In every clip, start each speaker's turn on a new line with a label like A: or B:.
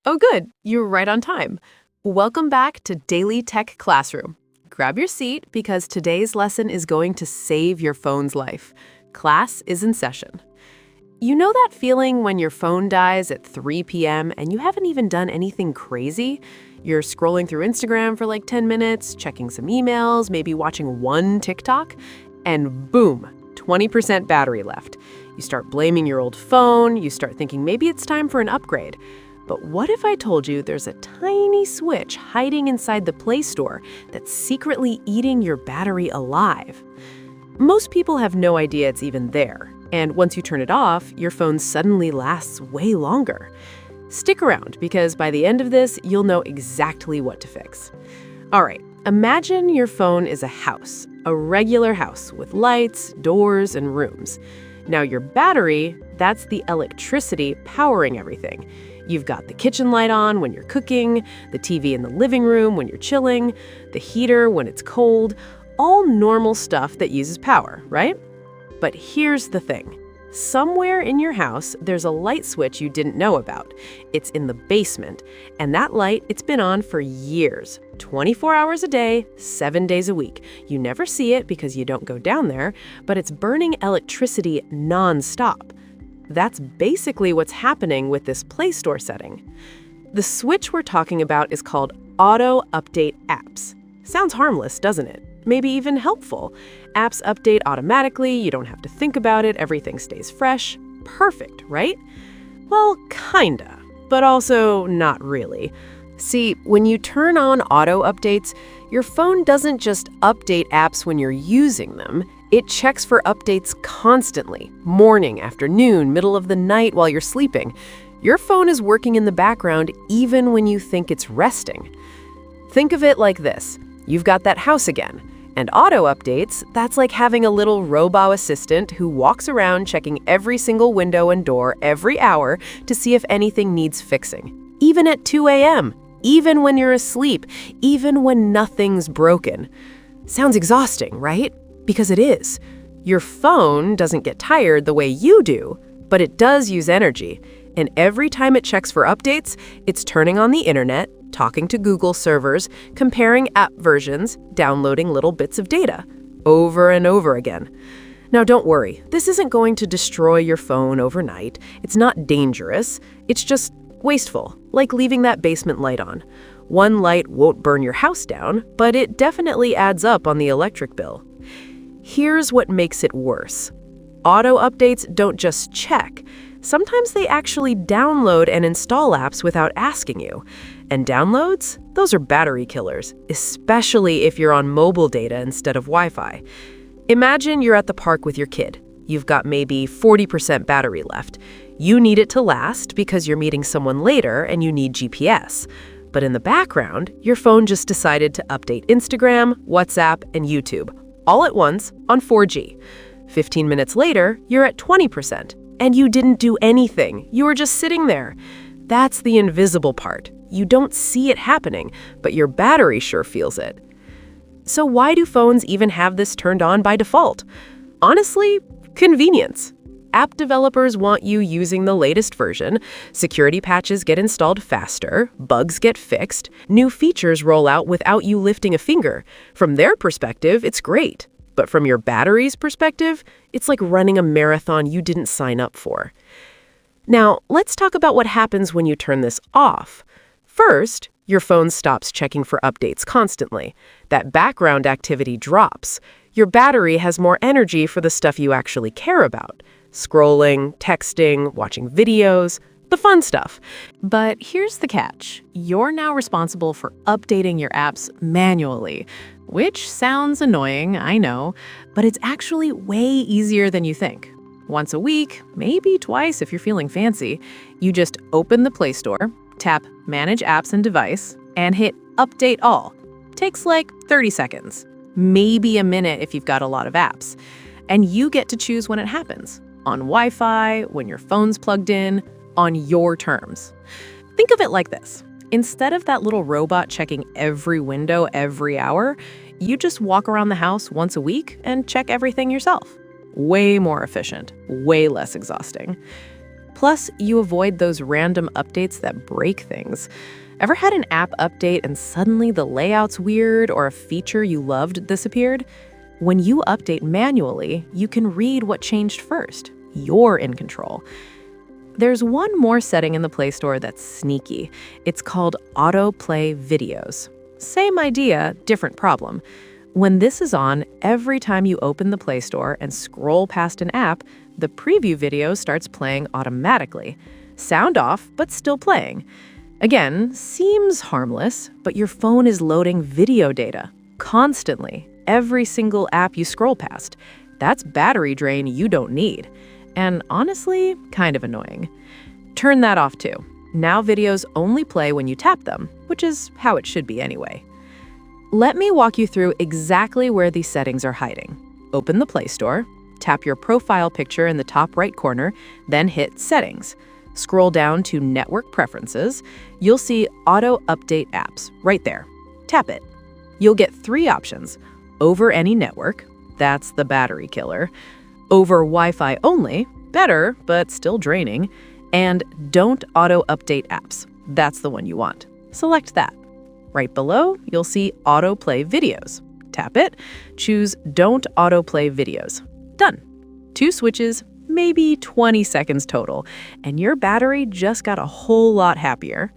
A: Oh, good. You're right on time. Welcome back to Daily Tech Classroom. Grab your seat because today's lesson is going to save your phone's life. Class is in session. You know that feeling when your phone dies at 3 p.m. and you haven't even done anything crazy? You're scrolling through Instagram for like 10 minutes, checking some emails, maybe watching one TikTok, and boom, 20% battery left. You start blaming your old phone, you start thinking maybe it's time for an upgrade. But what if I told you there's a tiny switch hiding inside the Play Store that's secretly eating your battery alive? Most people have no idea it's even there, and once you turn it off, your phone suddenly lasts way longer. Stick around, because by the end of this, you'll know exactly what to fix. All right, imagine your phone is a house, a regular house with lights, doors, and rooms. Now your battery, that's the electricity powering everything. You've got the kitchen light on when you're cooking, the TV in the living room when you're chilling, the heater when it's cold, all normal stuff that uses power, right? But here's the thing. Somewhere in your house, there's a light switch you didn't know about. It's in the basement, and that light, it's been on for years, 24 hours a day, 7 days a week. You never see it because you don't go down there, but it's burning electricity nonstop. That's basically what's happening with this Play Store setting. The switch we're talking about is called Auto Update Apps. Sounds harmless, doesn't it? Maybe even helpful. Apps update automatically, you don't have to think about it, everything stays fresh. Perfect, right? Well, kinda, but also not really. See, when you turn on auto updates, your phone doesn't just update apps when you're using them. It checks for updates constantly, morning, afternoon, middle of the night while you're sleeping. Your phone is working in the background even when you think it's resting. Think of it like this. You've got that house again. And auto updates, that's like having a little robo assistant who walks around checking every single window and door every hour to see if anything needs fixing. Even at 2 a.m., even when you're asleep, even when nothing's broken. Sounds exhausting, right? Because it is. Your phone doesn't get tired the way you do, but it does use energy. And every time it checks for updates, it's turning on the internet, talking to Google servers, comparing app versions, downloading little bits of data, over and over again. Now don't worry, this isn't going to destroy your phone overnight. It's not dangerous. It's just wasteful, like leaving that basement light on. One light won't burn your house down, but it definitely adds up on the electric bill. Here's what makes it worse. Auto updates don't just check. Sometimes they actually download and install apps without asking you. And downloads? Those are battery killers, especially if you're on mobile data instead of Wi-Fi. Imagine you're at the park with your kid. You've got maybe 40% battery left. You need it to last because you're meeting someone later and you need GPS. But in the background, your phone just decided to update Instagram, WhatsApp, and YouTube, all at once on 4G. 15 minutes later, you're at 20%. And you didn't do anything. You were just sitting there. That's the invisible part. You don't see it happening, but your battery sure feels it. So why do phones even have this turned on by default? Honestly, convenience. App developers want you using the latest version, security patches get installed faster, bugs get fixed, new features roll out without you lifting a finger. From their perspective, it's great. But from your battery's perspective, it's like running a marathon you didn't sign up for. Now, let's talk about what happens when you turn this off. First, your phone stops checking for updates constantly. That background activity drops. Your battery has more energy for the stuff you actually care about. Scrolling, texting, watching videos, the fun stuff. But here's the catch. You're now responsible for updating your apps manually, which sounds annoying, I know, but it's actually way easier than you think. Once a week, maybe twice if you're feeling fancy, you just open the Play Store, tap Manage Apps and Device, and hit Update All. Takes like 30 seconds, maybe a minute if you've got a lot of apps. And you get to choose when it happens. On Wi-Fi, when your phone's plugged in, on your terms. Think of it like this. Instead of that little robot checking every window every hour, you just walk around the house once a week and check everything yourself. Way more efficient, way less exhausting. Plus, you avoid those random updates that break things. Ever had an app update and suddenly the layout's weird or a feature you loved disappeared? When you update manually, you can read what changed first. You're in control. There's one more setting in the Play Store that's sneaky. It's called Autoplay Videos. Same idea, different problem. When this is on, every time you open the Play Store and scroll past an app, the preview video starts playing automatically. Sound off, but still playing. Again, seems harmless, but your phone is loading video data constantly, every single app you scroll past. That's battery drain you don't need. And honestly, kind of annoying. Turn that off too. Now videos only play when you tap them, which is how it should be anyway. Let me walk you through exactly where these settings are hiding. Open the Play Store, tap your profile picture in the top right corner, then hit Settings. Scroll down to Network Preferences. You'll see Auto Update Apps right there. Tap it. You'll get 3 options. Over any network, that's the battery killer. Over Wi-Fi only, better, but still draining. And don't auto-update apps. That's the one you want. Select that. Right below, you'll see Autoplay Videos. Tap it. Choose Don't Autoplay Videos. Done. 2 switches, maybe 20 seconds total, and your battery just got a whole lot happier.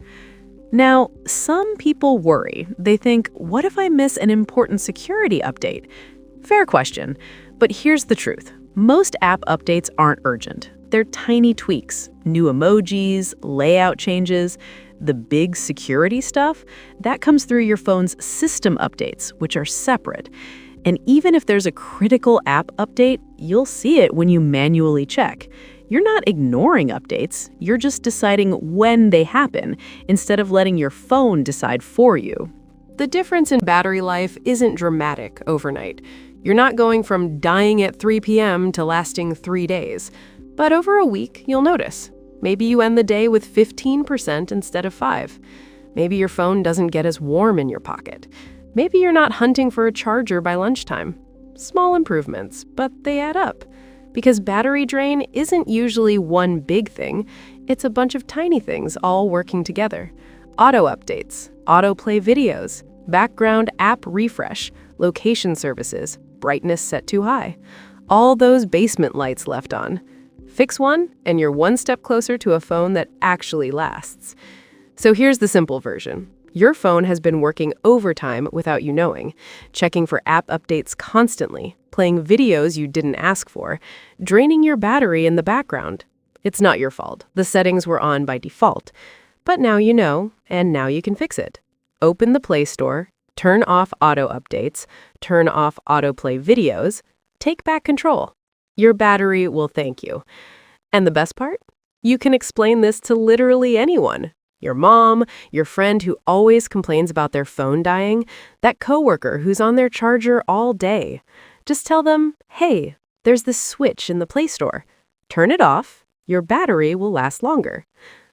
A: Now, some people worry. They think, what if I miss an important security update? Fair question, but here's the truth. Most app updates aren't urgent. They're tiny tweaks, new emojis, layout changes. The big security stuff, that comes through your phone's system updates, which are separate. And even if there's a critical app update, you'll see it when you manually check. You're not ignoring updates, you're just deciding when they happen, instead of letting your phone decide for you. The difference in battery life isn't dramatic overnight. You're not going from dying at 3 p.m. to lasting 3 days. But over a week, you'll notice. Maybe you end the day with 15% instead of 5%. Maybe your phone doesn't get as warm in your pocket. Maybe you're not hunting for a charger by lunchtime. Small improvements, but they add up. Because battery drain isn't usually one big thing, it's a bunch of tiny things all working together. Auto updates, autoplay videos, background app refresh, location services, brightness set too high. All those basement lights left on. Fix one, and you're one step closer to a phone that actually lasts. So here's the simple version. Your phone has been working overtime without you knowing, checking for app updates constantly, playing videos you didn't ask for, draining your battery in the background. It's not your fault. The settings were on by default. But now you know, and now you can fix it. Open the Play Store, turn off auto updates, turn off autoplay videos, take back control. Your battery will thank you. And the best part? You can explain this to literally anyone. Your mom, your friend who always complains about their phone dying, that coworker who's on their charger all day. Just tell them, hey, there's this switch in the Play Store. Turn it off, your battery will last longer.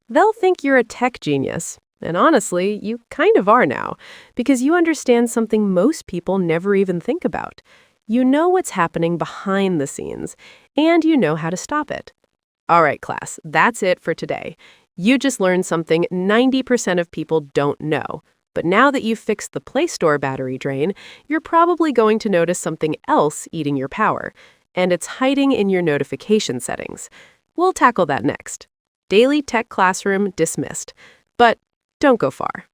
A: They'll think you're a tech genius. And honestly, you kind of are now, because you understand something most people never even think about. You know what's happening behind the scenes, and you know how to stop it. All right, class, that's it for today. You just learned something 90% of people don't know. But now that you've fixed the Play Store battery drain, you're probably going to notice something else eating your power, and it's hiding in your notification settings. We'll tackle that next. Daily Tech Classroom dismissed. But don't go far.